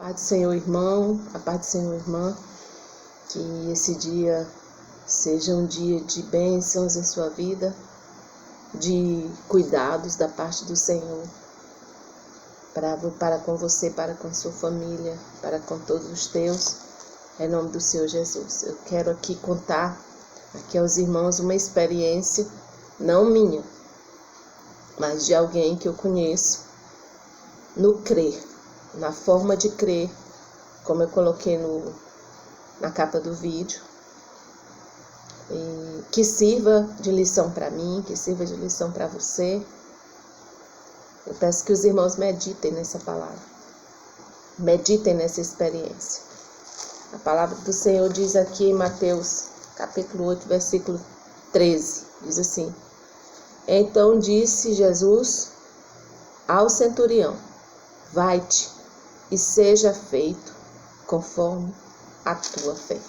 Paz do Senhor, irmão, a paz do Senhor, irmã, que esse dia seja um dia de bênçãos em sua vida, de cuidados da parte do Senhor, para com você, para com a sua família, para com todos os teus, em nome do Senhor Jesus. Eu quero aqui contar aqui aos irmãos uma experiência, não minha, mas de alguém que eu conheço, no crer, na forma de crer, como eu coloquei na capa do vídeo, e que sirva de lição para mim, que sirva de lição para você. Eu peço que os irmãos meditem nessa palavra, meditem nessa experiência. A palavra do Senhor diz aqui em Mateus, capítulo 8, versículo 13, diz assim: Então disse Jesus ao centurião: Vai-te e seja feito conforme a tua fé.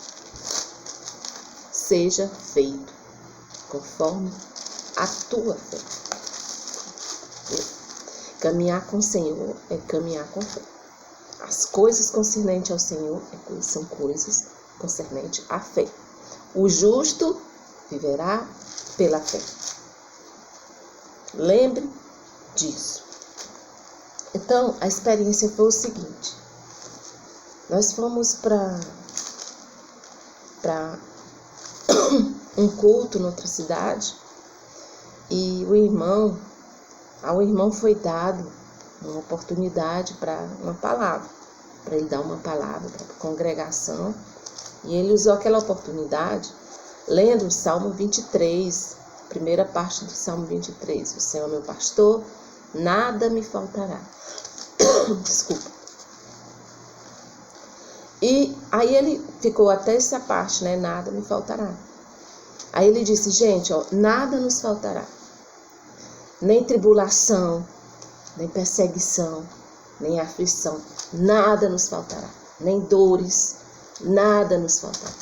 Seja feito conforme a tua fé. Caminhar com o Senhor é caminhar com fé. As coisas concernentes ao Senhor são coisas concernentes à fé. O justo viverá pela fé. Lembre disso. Então, a experiência foi o seguinte. Nós fomos para um culto noutra cidade e ao irmão foi dado uma oportunidade para uma palavra, para ele dar uma palavra para a congregação, e ele usou aquela oportunidade lendo o Salmo 23, primeira parte do Salmo 23. O Senhor é meu pastor, nada me faltará. Desculpa. E aí ele ficou até essa parte, né? Nada me faltará. Aí ele disse, gente, nada nos faltará. Nem tribulação, nem perseguição, nem aflição. Nada nos faltará. Nem dores, nada nos faltará.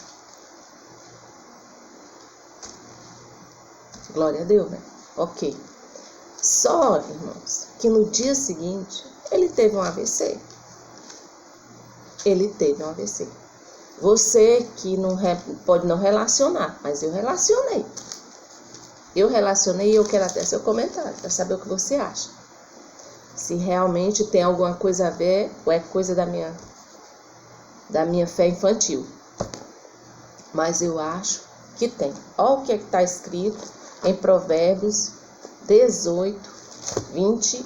Glória a Deus, né? Ok. Só, irmãos, que no dia seguinte, ele teve um AVC. Ele teve um AVC. Você que não pode não relacionar, mas eu relacionei. Eu relacionei e eu quero até seu comentário, para saber o que você acha. Se realmente tem alguma coisa a ver, ou é coisa da minha fé infantil. Mas eu acho que tem. Olha o que está escrito em Provérbios 18, 21.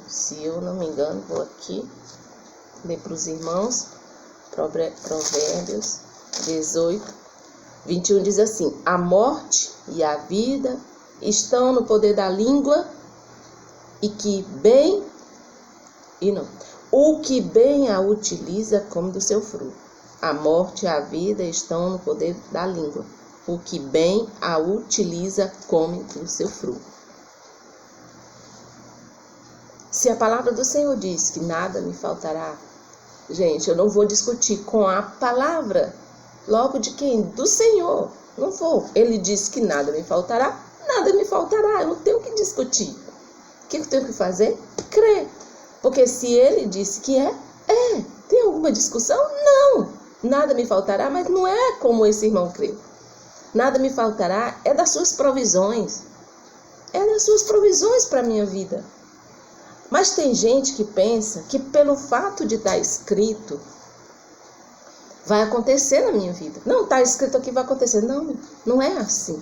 Se eu não me engano, vou aqui ler para os irmãos. Provérbios 18, 21 diz assim: A morte e a vida estão no poder da língua, o que bem a utiliza come do seu fruto. A morte e a vida estão no poder da língua, o que bem a utiliza come do seu fruto. Se a palavra do Senhor diz que nada me faltará, gente, eu não vou discutir com a palavra. Logo de quem? Do Senhor. Não vou. Ele disse que nada me faltará, nada me faltará. Eu não tenho que discutir. O que eu tenho que fazer? Crer. Porque se ele disse que tem alguma discussão? Não. Nada me faltará, mas não é como esse irmão creu. Nada me faltará é das suas provisões. É das suas provisões para a minha vida. Mas tem gente que pensa que pelo fato de estar escrito, vai acontecer na minha vida. Não, está escrito aqui, vai acontecer. Não, não é assim.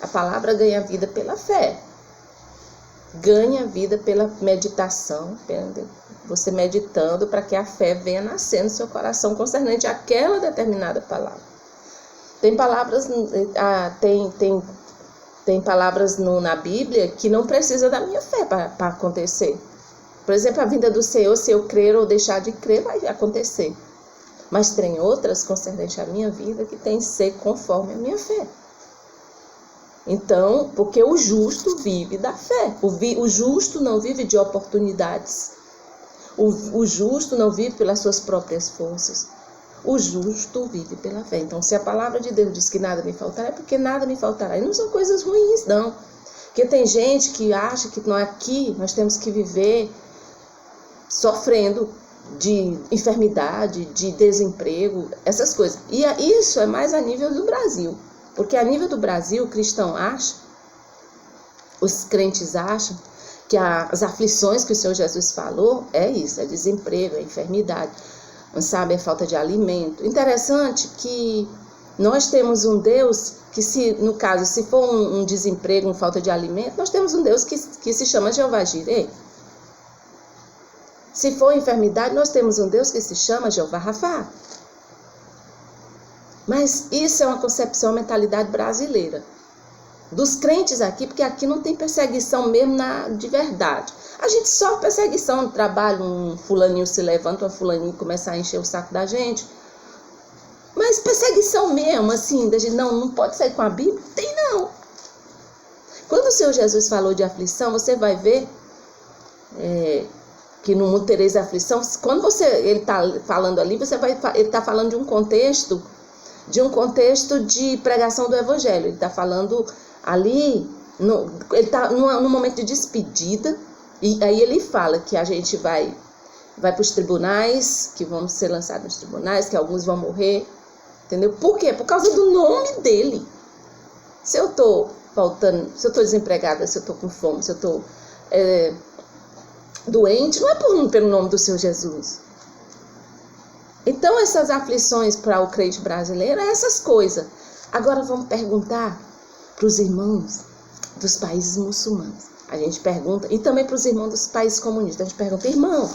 A palavra ganha vida pela fé. Ganha vida pela meditação. Você meditando para que a fé venha nascer no seu coração concernente àquela determinada palavra. Tem palavras, tem palavras na Bíblia que não precisa da minha fé para acontecer. Por exemplo, a vinda do Senhor, se eu crer ou deixar de crer, vai acontecer. Mas tem outras concernentes à minha vida que tem que ser conforme a minha fé. Então, porque o justo vive da fé. O justo não vive de oportunidades. O justo não vive pelas suas próprias forças. O justo vive pela fé. Então, se a palavra de Deus diz que nada me faltará, é porque nada me faltará. E não são coisas ruins, não. Porque tem gente que acha que aqui nós temos que viver sofrendo. de enfermidade, de desemprego, essas coisas. E isso é mais a nível do Brasil, porque a nível do Brasil o cristão acha, os crentes acham que as aflições que o Senhor Jesus falou é isso, é desemprego, é enfermidade, não sabe, é falta de alimento. Interessante que nós temos um Deus que, no caso, se for um desemprego, uma falta de alimento, nós temos um Deus que se chama Jeová Jireh. Se for enfermidade, nós temos um Deus que se chama Jeová Rafá. Mas isso é uma concepção, uma mentalidade brasileira. Dos crentes aqui, porque aqui não tem perseguição mesmo de verdade. A gente sofre perseguição no trabalho, um fulaninho se levanta, uma fulaninho começa a encher o saco da gente. Mas perseguição mesmo, assim, da gente, não pode sair com a Bíblia? Tem não. Quando o Senhor Jesus falou de aflição, você vai ver que no mundo tereis aflição. Quando ele está falando ali, ele está falando de um contexto de pregação do Evangelho. Ele está falando ali, ele está num momento de despedida, e aí ele fala que a gente vai para os tribunais, que vamos ser lançados nos tribunais, que alguns vão morrer, entendeu? Por quê? Por causa do nome dele. Se eu estou faltando, se eu estou desempregada, se eu estou com fome, se eu estou doente, não é pelo nome do Senhor Jesus. Então essas aflições para o crente brasileiro é essas coisas. Agora vamos perguntar para os irmãos dos países muçulmanos. A gente pergunta, e também para os irmãos dos países comunistas. A gente pergunta, irmão,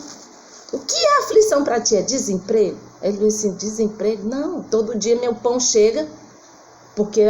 o que é aflição para ti? É desemprego? Ele diz assim, desemprego? Não, todo dia meu pão chega, porque